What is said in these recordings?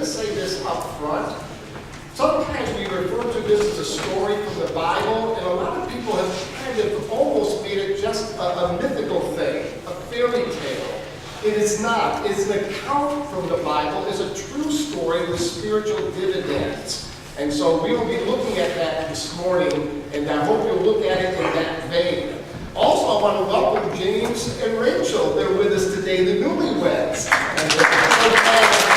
say this up front. Sometimes we refer to this as a story from the Bible, and a lot of people have kind of almost made it just a mythical thing, a fairy tale. It is not. It's an account from the Bible. It's a true story with spiritual dividends. And so we will be looking at that this morning, and I hope you'll look at it in that vein. Also, I want to welcome James and Rachel. They're with us today, the newlyweds. And so glad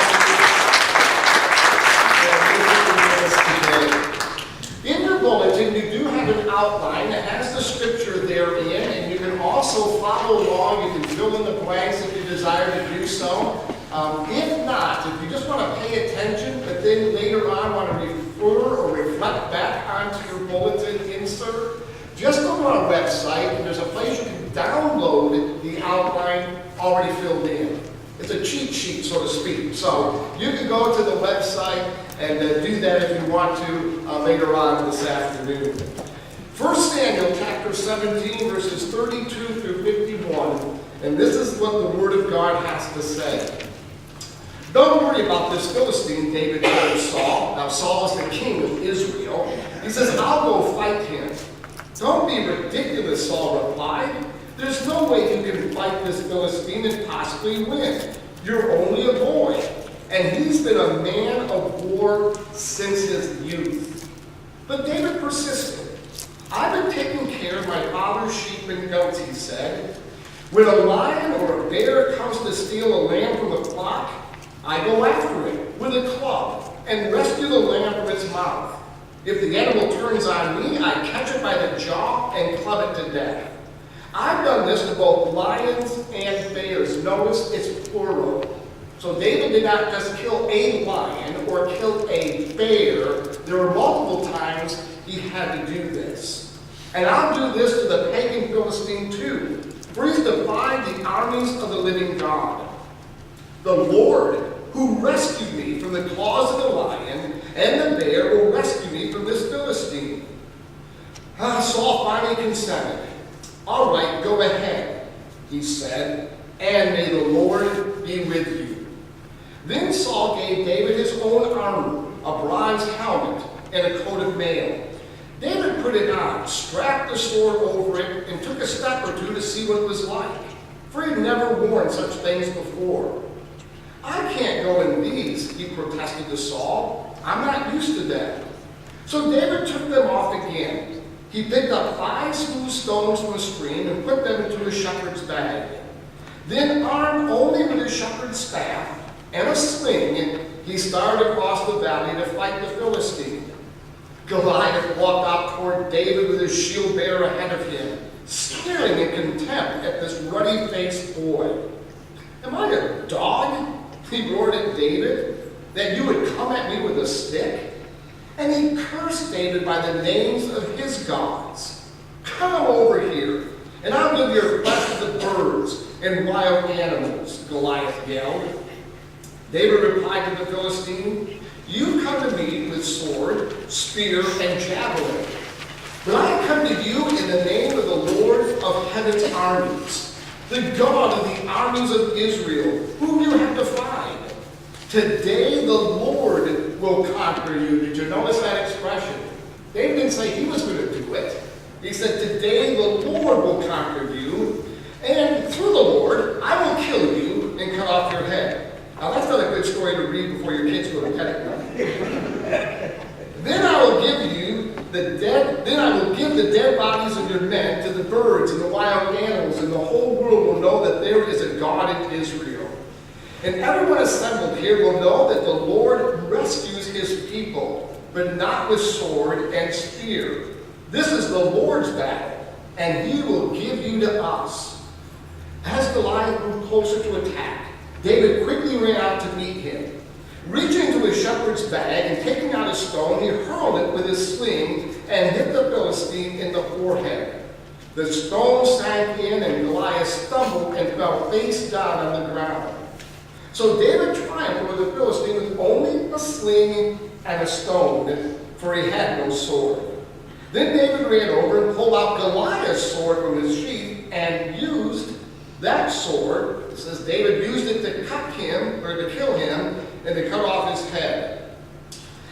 in your bulletin, you do have an outline that has the scripture therein, and you can also follow along. You can fill in the blanks if you desire to do so. If not, if you just want to pay attention, but then later on want to refer or reflect back onto your bulletin insert, just go to our website, and there's a place you can download the outline already filled in. It's a cheat sheet, so to speak. So you can go to the website and do that if you want to later on this afternoon. 1 Samuel chapter 17, verses 32 through 51, and this is what the Word of God has to say. Don't worry about this Philistine, David told Saul. Now Saul is the king of Israel. He says, I'll go fight him. Don't be ridiculous, Saul replied. There's no way you can fight this Philistine and possibly win. You're only a boy, and he's been a man of war since his youth. But David persisted. I've been taking care of my father's sheep and goats, he said. When a lion or a bear comes to steal a lamb from the flock, I go after it with a club and rescue the lamb from its mouth. If the animal turns on me, I catch it by the jaw and club it to death. I've done this to both lions and bears. Notice it's plural. So David did not just kill a lion or kill a bear. There were multiple times he had to do this. And I'll do this to the pagan Philistine too, for he's defied the armies of the living God. The Lord, who rescued me from the claws of the lion and the bear, will rescue me from this Philistine. Saul finally consented. All right, go ahead, he said, and may the Lord be with you. Then Saul gave David his own armor, a bronze helmet, and a coat of mail. David put it on, strapped the sword over it, and took a step or two to see what it was like, for he'd never worn such things before. I can't go in these, he protested to Saul. I'm not used to them. So David took them off again. He picked up 5 smooth stones from a stream and put them into a shepherd's bag. Then, armed only with his shepherd's staff and a sling, he started across the valley to fight the Philistine. Goliath walked out toward David with his shield bearer ahead of him, staring in contempt at this ruddy-faced boy. Am I a dog, he roared at David, that you would come at me with a stick? And he cursed David by the names of his gods. Come over here, and I'll give your flesh to the birds and wild animals, Goliath yelled. David replied to the Philistine, you come to me with sword, spear, and javelin. But I come to you in the name of the Lord of heaven's armies, the God of the armies of Israel, whom you have defied. Today the Lord will conquer you. Did you notice that expression? David didn't say he was going to do it. He said, today the Lord will conquer you, and through the Lord I will kill you and cut off your head. Now that's not a good story to read before your kids go to kindergarten. Then I will give the dead bodies of your men to the birds and the wild animals, and the whole world will know that there is a God in Israel. And everyone assembled here will know that the Lord rescues his people, but not with sword and spear. This is the Lord's battle, and he will give you to us. As Goliath moved closer to attack, David quickly ran out to meet him. Reaching into his shepherd's bag and taking out a stone, he hurled it with his sling and hit the Philistine in the forehead. The stone sank in, and Goliath stumbled and fell face down on the ground. So David triumphed over the Philistine with only a sling and a stone, for he had no sword. Then David ran over and pulled out Goliath's sword from his sheath and used that sword. It says David used it to cut him, or to kill him, and they cut off his head.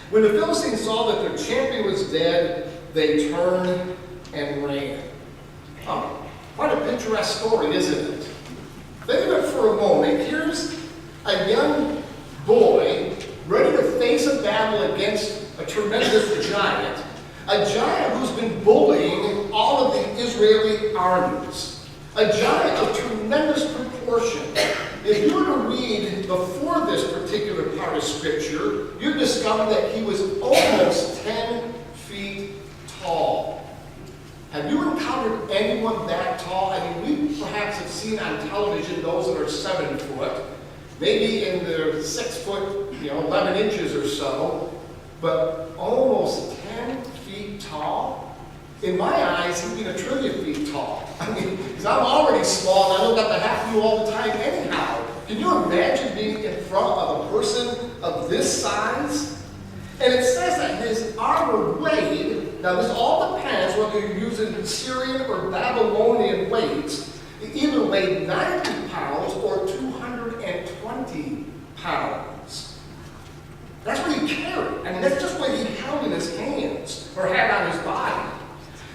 When the Philistines saw that their champion was dead, they turned and ran. Oh, what a picturesque story, isn't it? Think of it for a moment. Here's a young boy ready to face a battle against a tremendous giant. A giant who's been bullying all of the Israeli armies. A giant of tremendous proportion. If you were to read before this particular part of Scripture, you'd discover that he was almost 10 feet tall. Have you encountered anyone that tall? I mean, we perhaps have seen on television those that are 7 foot, maybe in the 6 foot, 11 inches or so, but almost 10 feet tall? In my eyes, he'd be a trillion feet tall. I mean, because I'm already small and I look up to half of you all the time anyhow. Can you imagine being in front of a person of this size? And it says that his armor weighed, now this all depends whether you're using Syrian or Babylonian weights, it either weighed 90 pounds or 220 pounds. That's what he carried. I mean, that's just what he held in his hands or had on his body.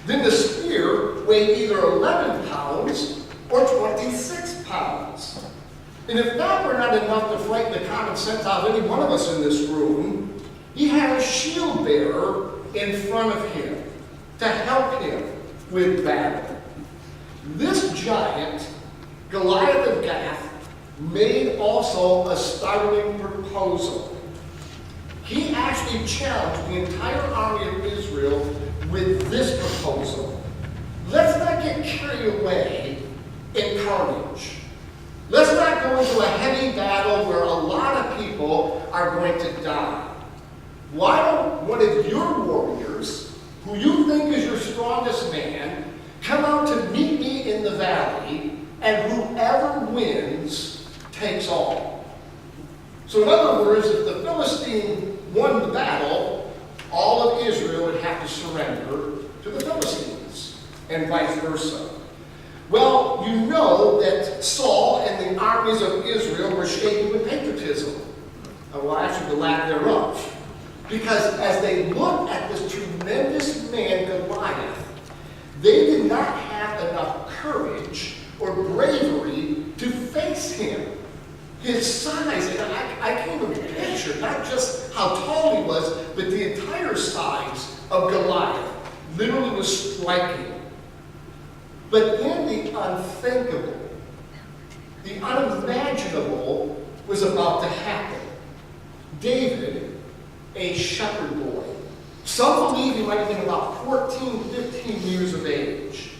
Then the spear weighed either 11 pounds or 26 pounds. And if that were not enough to frighten the common sense out of any one of us in this room, he had a shield bearer in front of him to help him with battle. This giant, Goliath of Gath, made also a startling proposal. He actually challenged the entire army of Israel with this proposal. Let's not get carried away in carnage. Let's not go into a heavy battle where a lot of people are going to die. Why don't one of your warriors, who you think is your strongest man, come out to meet me in the valley, and whoever wins takes all. So in other words, if the Philistine won the battle, all of Israel would have to surrender to the Philistines, and vice versa. Well, you know that Saul and the armies of Israel were shaken with patriotism. Well, actually, the lack thereof. Because as they looked at this tremendous man, Goliath, they did not have enough courage or bravery to face him. His size, and I can't even picture not just how tall he was, but the entire size of Goliath literally was striking. But then the unthinkable, the unimaginable was about to happen. David, a shepherd boy. Some believe he might have been about 14, 15 years of age.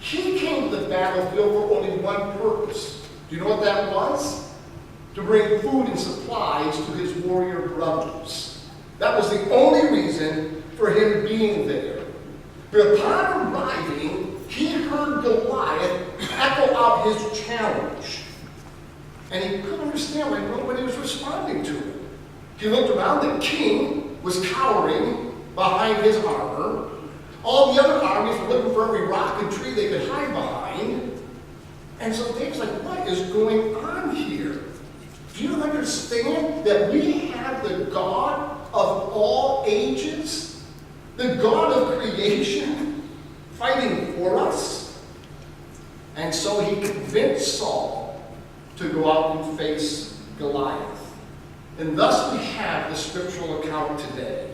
He came to the battlefield for only one purpose. Do you know what that was? To bring food and supplies to his warrior brothers. That was the only reason for him being there. But upon arriving, he heard Goliath echo out his challenge. And he couldn't understand why nobody was responding to it. He looked around, the king was cowering behind his armor. All the other armies were looking for every rock and tree they could hide behind. And so David's like, what is going on here? Do you understand that we have the God of all ages, the God of creation, fighting for us? And so he convinced Saul to go out and face Goliath. And thus we have the scriptural account today.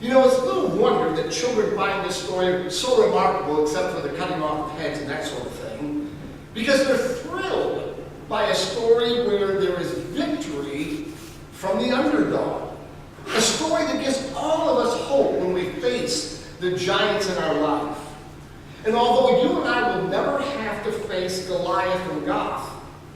You know, it's little wonder that children find this story so remarkable, except for the cutting off of heads and that sort of thing, because they're thrilled by a story where there is victory from the underdog. A story that gives all of us hope when we face the giants in our life. And although you and I will never have to face Goliath from Gath,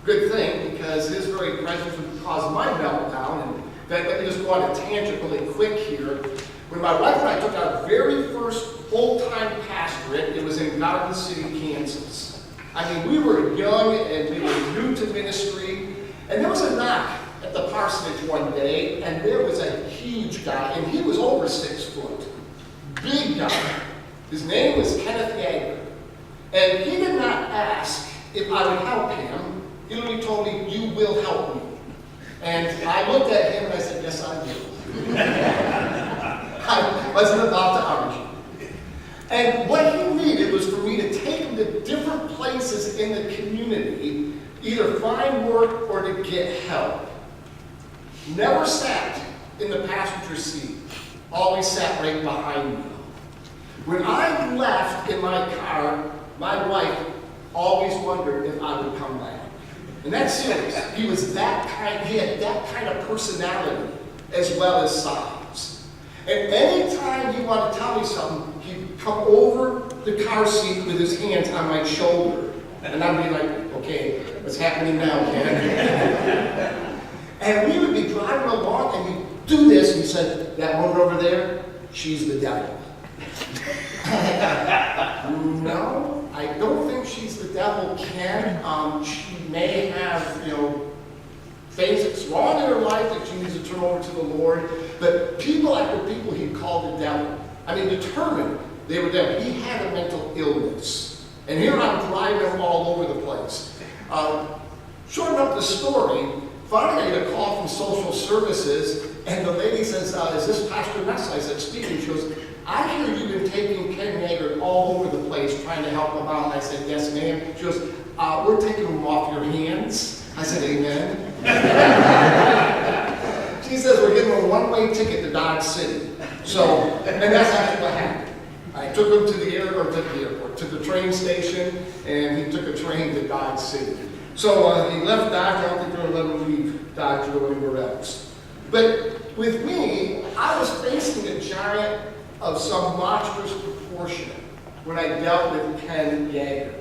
good thing, because his very presence would cause my meltdown. And let me just go on a tangent really quick here. When my wife and I took our very first full-time pastorate, it was in Garden City, Kansas. I mean, we were young and we were new to ministry. And there was a knock at the parsonage one day, and there was a huge guy, and he was over 6 foot. Big guy. His name was Kenneth Yeager. And he did not ask if I would help him. He literally told me, you will help me. And I looked at him and I said, yes, I do. I wasn't about to argue. And what he needed was for me to take him to different places in the community, either find work or to get help. Never sat in the passenger seat, always sat right behind me. When I left in my car, my wife always wondered if I would come back. And that's serious. He was that kind, he had that kind of personality as well as size. And anytime he wanted to tell me something, he'd come over the car seat with his hands on my shoulder. And I'd be like, okay, what's happening now, Ken? And we would be driving along and he'd do this, and he said, that woman over there, she's the devil. No, I don't think she's the devil, Ken. She may have, things that's wrong in her life that she needs to turn over to the Lord. But people after people he called the devil. I mean, determined they were devil. He had a mental illness. And here I'm driving him all over the place. Shorten up the story, finally I get a call from social services, and the lady says, is this Pastor Ness? I said, speaking. She goes, I hear you've been taking Ken Yeager all over the place trying to help him out. And I said, yes, ma'am. She goes, we're taking him off your hands. I said, amen. She says, we're giving him a one-way ticket to Dodge City. So, and that's actually what happened. I took him to the airport, to the train station, and he took a train to Dodge City. So he left Dodge. I don't think they're going to let him leave Dodge or anywhere else. But with me, I was facing a giant of some monstrous proportion when I dealt with Ken Yeager.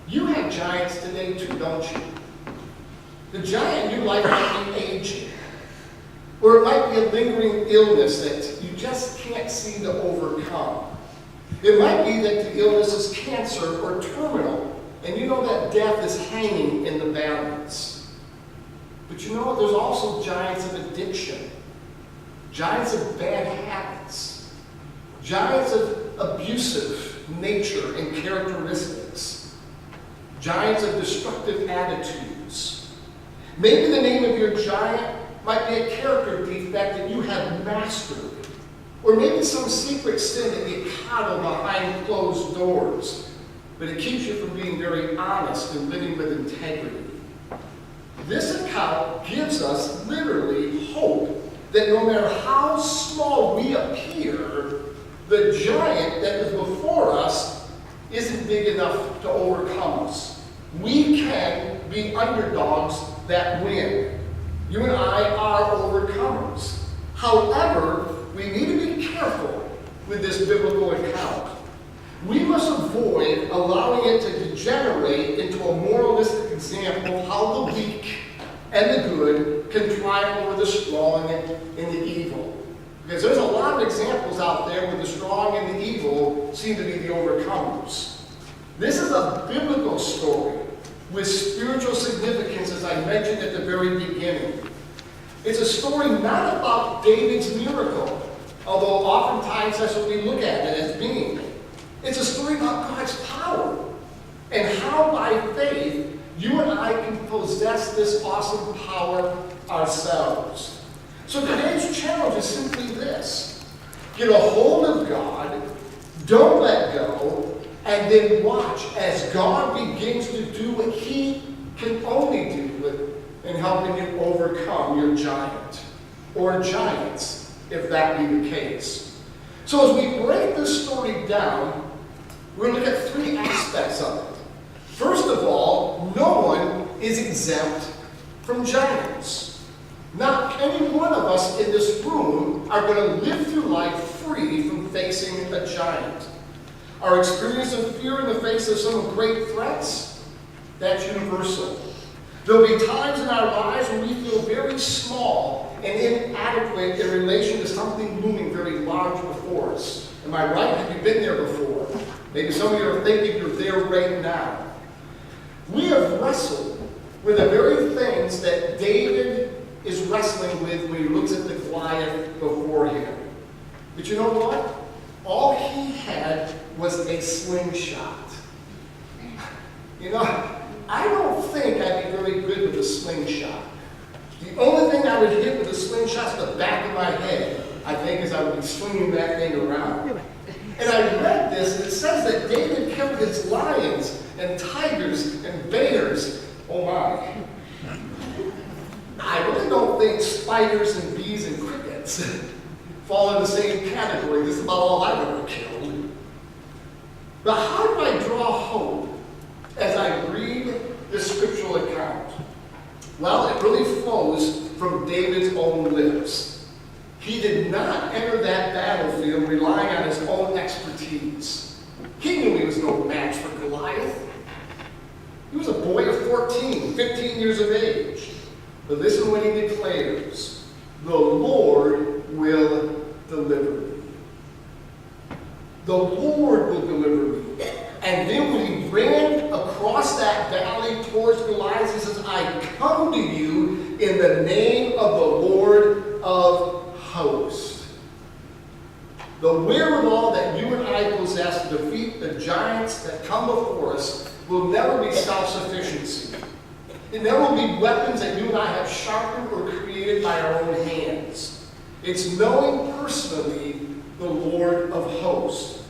You have giants today too, don't you? The giant in your life might be aging. Or it might be a lingering illness that you just can't seem to overcome. It might be that the illness is cancer or terminal, and you know that death is hanging in the balance. But you know what? There's also giants of addiction, giants of bad habits, giants of abusive nature and characteristics, giants of destructive attitudes. Maybe the name of your giant might be a character defect that you have mastered, or maybe some secret sin that you coddle behind closed doors, but it keeps you from being very honest and living with integrity. This account gives us literally hope that no matter how small we appear, the giant that is before us isn't big enough to overcome us. We can be underdogs that win. You and I are overcomers. However, we need to be careful with this biblical account. We must avoid allowing it to degenerate into a moralistic example of how the weak and the good can triumph over the strong and the evil. Because there's a lot of examples out there where the strong and the evil seem to be the overcomers. This is a biblical story with spiritual significance, as I mentioned at the very beginning. It's a story not about David's miracle, although oftentimes that's what we look at it as being. It's a story about God's power and how by faith you and I can possess this awesome power ourselves. So today's challenge is simply this. Get a hold of God, don't let go, and then watch as God begins to do what He can only do in helping you overcome your giant, or giants, if that be the case. So as we break this story down, we're going to look at three aspects of it. First of all, no one is exempt from giants. Not any one of us in this room are going to live through life free from facing a giant. Our experience of fear in the face of some great threats, that's universal. There'll be times in our lives when we feel very small and inadequate in relation to something looming very large before us. Am I right? Have you been there before? Maybe some of you are thinking you're there right now. We have wrestled with the very things that David is wrestling with when he looks at the Goliath before him. But you know what? All he had was a slingshot. You know, I don't think I'd be very good with a slingshot. The only thing I would hit with a slingshot's the back of my head, I think, as I would be swinging that thing around. And I read this, and it says that David killed his lions and tigers and bears. Oh my. I really don't think spiders and bees and crickets fall in the same category. This is about all I've ever killed. But how do I draw hope as I read this scriptural account? Well, it really flows from David's own lips. He did not enter that battlefield relying on his own expertise. He knew he was no match for Goliath. He was a boy of 14, 15 years of age. But listen what he declares. The Lord will deliver me. The Lord will deliver me. And then when he ran across that valley towards Goliath, he says, I come to you in the name of the Lord of hosts. The wherewithal that you and I possess to defeat the giants that come before us will never be self-sufficiency. It never will be weapons that you and I have sharpened or created by our own hands. It's knowing personally the Lord of hosts.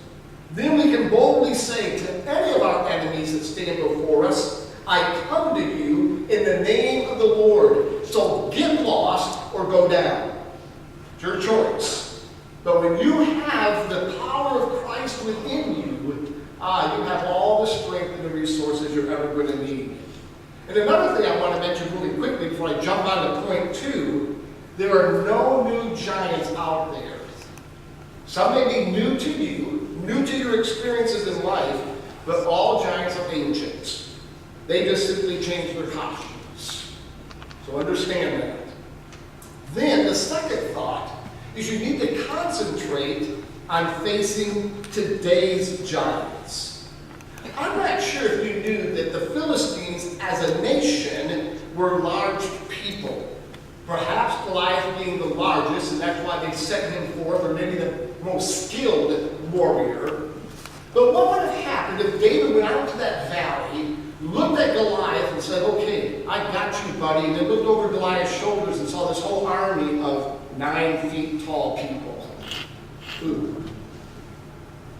Then we can boldly say to any of our enemies that stand before us, I come to you in the name of the Lord. So get lost or go down. It's your choice. But when you have the power of Christ within you, you have all the strength and the resources you're ever going to need. And another thing I want to mention really quickly before I jump on to point 2, there are no new giants out there. Some may be new to you, new to your experiences in life, but all giants are ancient. They just simply change their costumes. So understand that. Then the second thought is you need to concentrate on facing today's giants. I'm not sure if you knew that the Philistines as a nation were large people. Perhaps Goliath being the largest, and that's why they set him forth, or maybe the most skilled warrior. But what would have happened if David went out to that valley, looked at Goliath and said, okay, I got you, buddy, and then looked over Goliath's shoulders and saw this whole army of 9 feet tall people. Ooh.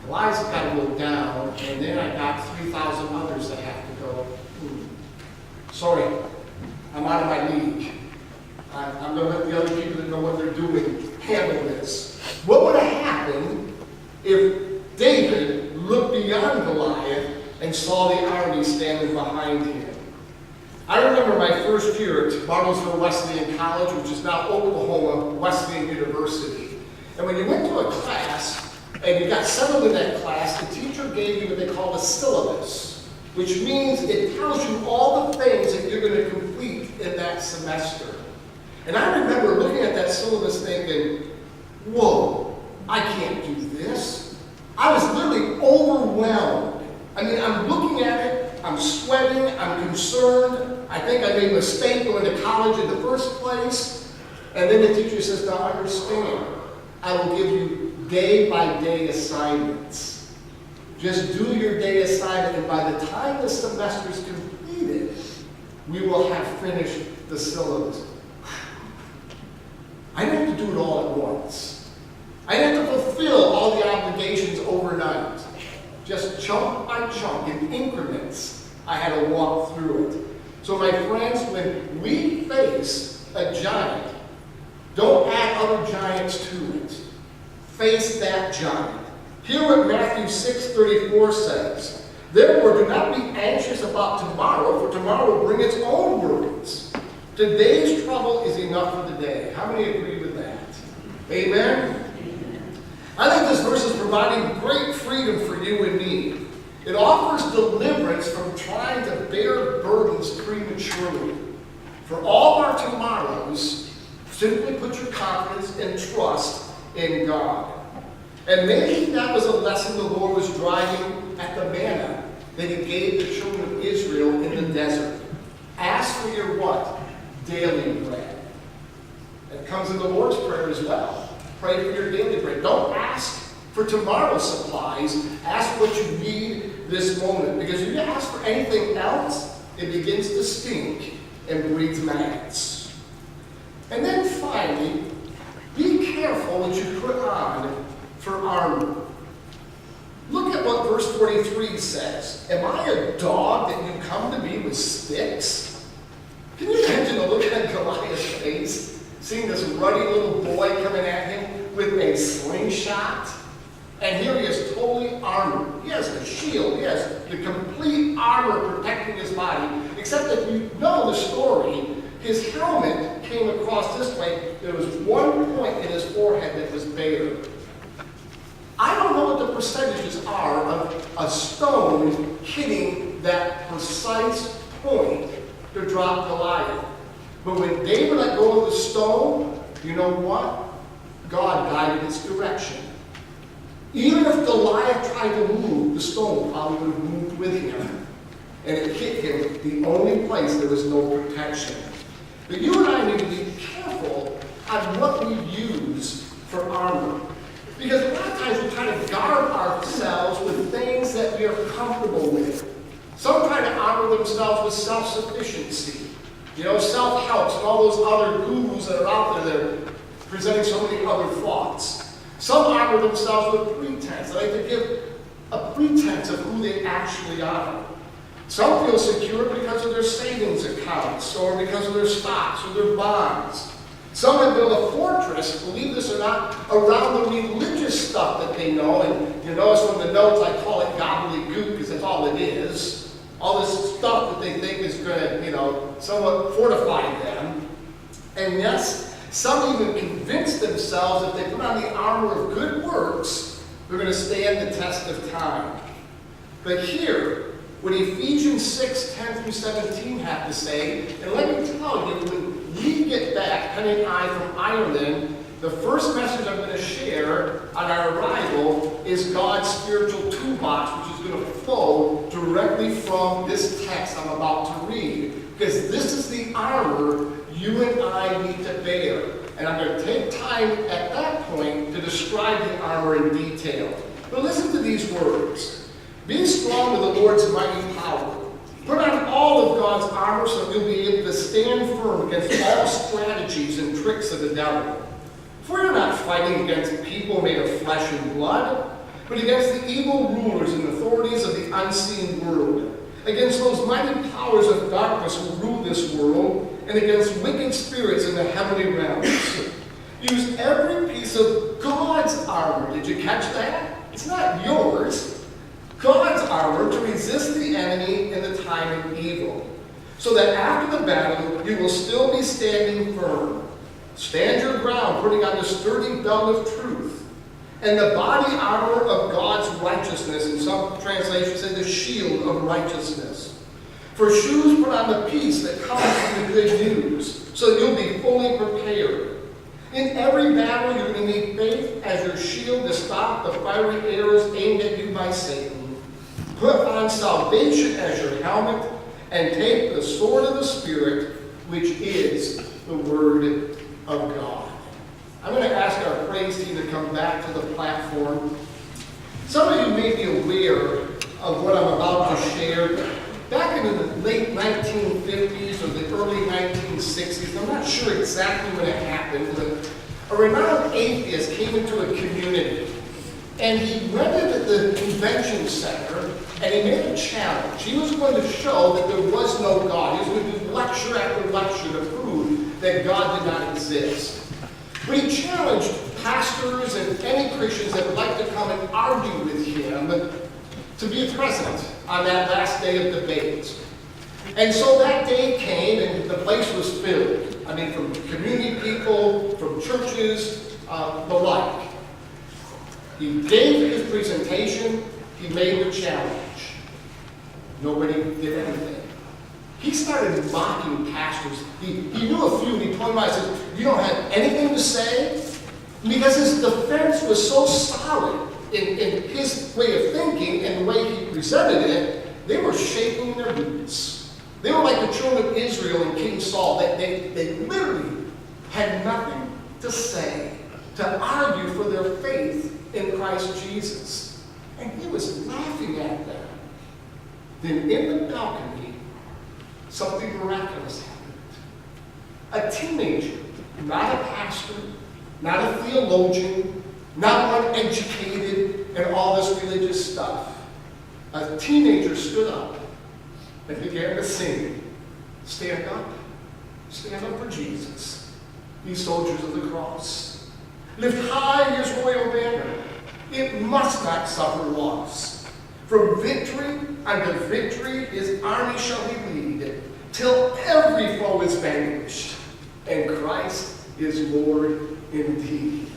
Goliath's got to go down, and then I got 3,000 others that have to go. Sorry, I'm out of my league. I'm going to let the other people that know what they're doing handle this. What would have happened if David looked beyond Goliath and saw the army standing behind him? I remember my first year at Bartlesville Wesleyan College, which is now Oklahoma Wesleyan University. And when you went to a class, and you got settled in that class, the teacher gave you what they call a syllabus, which means it tells you all the things that you're going to complete in that semester. And I remember looking at that syllabus thinking, whoa, I can't do this. I was literally overwhelmed. I mean, I'm looking at it, I'm sweating, I'm concerned. I think I made a mistake going to college in the first place. And then the teacher says, now understand, I will give you day-by-day assignments. Just do your day assignment, and by the time the semester is completed, we will have finished the syllabus. I didn't have to do it all at once. I didn't have to fulfill all the obligations overnight. Just chunk by chunk, in increments, I had to walk through it. So my friends, when we face a giant, don't add other giants to it. Face that giant. Hear what Matthew 6:34 says. Therefore, do not be anxious about tomorrow, for tomorrow will bring its own burdens. Today's trouble is enough for the day. How many agree with that? Amen? I think this verse is providing great freedom for you and me. It offers deliverance from trying to bear burdens prematurely. For all our tomorrows, simply put your confidence and trust in God. And maybe that was a lesson the Lord was driving at the manna that he gave the children of Israel in the desert. Ask for your what? Daily bread. It comes in the Lord's Prayer as well. Pray for your daily bread. Don't ask for tomorrow's supplies. Ask for what you need this moment. Because if you ask for anything else, it begins to stink and breeds maggots. And then finally, be careful what you put on for armor. Look at what verse 43 says. Am I a dog that you come to me with sticks? Can you imagine the look on Goliath's face, seeing this ruddy little boy coming at him with a slingshot? And here he is totally armored. He has the shield. He has the complete armor protecting his body. Except that you know the story, his helmet came across this way. There was one point in his forehead that was bare. I don't know what the percentages are of a stone hitting that precise point to drop Goliath. But when David let go of the stone, you know what? God guided its direction. Even if Goliath tried to move, the stone probably would have moved with him. And it hit him the only place there was no protection. But you and I need to be careful on what we use for armor. Because a lot of times we try to guard ourselves with things that we are comfortable with. Some try to armor themselves with self-sufficiency. You know, self-helps and all those other gurus that are out there that are presenting so many other thoughts. Some armor themselves with pretense. They like to give a pretense of who they actually are. Some feel secure because of their savings accounts or because of their stocks or their bonds. Some have built a fortress, believe this or not, around the religious stuff that they know. And you notice from the notes I call it gobbledygook because that's all it is. All this stuff that they think is going to, somewhat fortify them. And yes, some even convince themselves if they put on the armor of good works, they're going to stand the test of time. But here, what Ephesians 6, 10 through 17 have to say, and let me tell you, when we get back, Penny and I, from Ireland, the first message I'm going to share on our arrival is God's spiritual toolbox, which is going to flow directly from this text I'm about to read. Because this is the armor you and I need to bear. And I'm going to take time at that point to describe the armor in detail. But listen to these words. Be strong with the Lord's mighty power. Put on all of God's armor so you'll be able to stand firm against all strategies and tricks of the devil. For you're not fighting against people made of flesh and blood, but against the evil rulers and authorities of the unseen world, against those mighty powers of darkness who rule this world, and against wicked spirits in the heavenly realms. Use every piece of God's armor. Did you catch that? It's not yours. God's armor to resist the enemy in the time of evil, so that after the battle you will still be standing firm. Stand your ground, putting on the sturdy belt of truth, and the body armor of God's righteousness, and some translations say the shield of righteousness. For shoes, put on the peace that comes from the good news, so that you'll be fully prepared. In every battle you're going to need faith as your shield to stop the fiery arrows aimed at you by Satan. Put on salvation as your helmet, and take the sword of the Spirit, which is the Word of God. I'm going to ask our praise team to come back to the platform. Some of you may be aware of what I'm about to share. Back in the late 1950s or the early 1960s, I'm not sure exactly when it happened, but a renowned atheist came into a community. And he rented at the convention center, and he made a challenge. He was going to show that there was no God. He was going to do lecture after lecture to prove that God did not exist. But he challenged pastors and any Christians that would like to come and argue with him to be present on that last day of debate. And so that day came, and the place was filled. I mean, from community people, from churches, the like. He gave his presentation. He made the challenge. Nobody did anything. He started mocking pastors. He knew a few, and he told them, I said, you don't have anything to say? Because his defense was so solid in his way of thinking and the way he presented it, they were shaking their boots. They were like the children of Israel and King Saul. They literally had nothing to say, to argue for their faith in Christ Jesus. And he was laughing at them. Then in the balcony, something miraculous happened. A teenager not a pastor, not a theologian, not one educated in all this religious stuff. A teenager stood up and began to sing, stand up for Jesus, ye soldiers of the cross. Lift high his royal banner, it must not suffer loss. From victory unto victory his army shall he lead, till every foe is vanquished, and Christ is Lord indeed.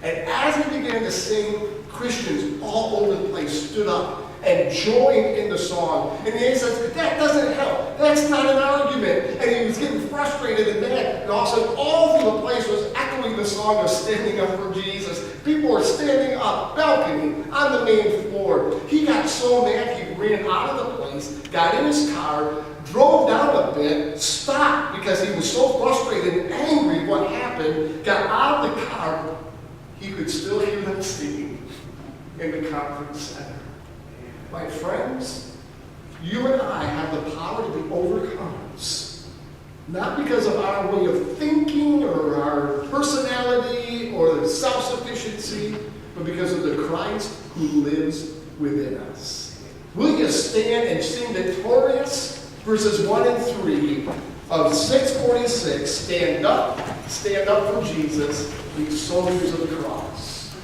And as he began to sing, Christians all over the place stood up and joined in the song. And he says, that doesn't help. That's not an argument. And he was getting frustrated and mad. And all of a sudden, all through the place was echoing the song of standing up for Jesus. People were standing up, balcony, on the main floor. He got so mad, he ran out of the place, got in his car, drove down a bit, stopped because he was so frustrated and angry what happened, got out of the car. He could still hear them singing in the conference center. My friends, you and I have the power to be overcomers, not because of our way of thinking or our personality or self-sufficiency, but because of the Christ who lives within us. Will you stand and sing victorious? Verses 1 and 3 of 646, stand up for Jesus, ye soldiers of the cross.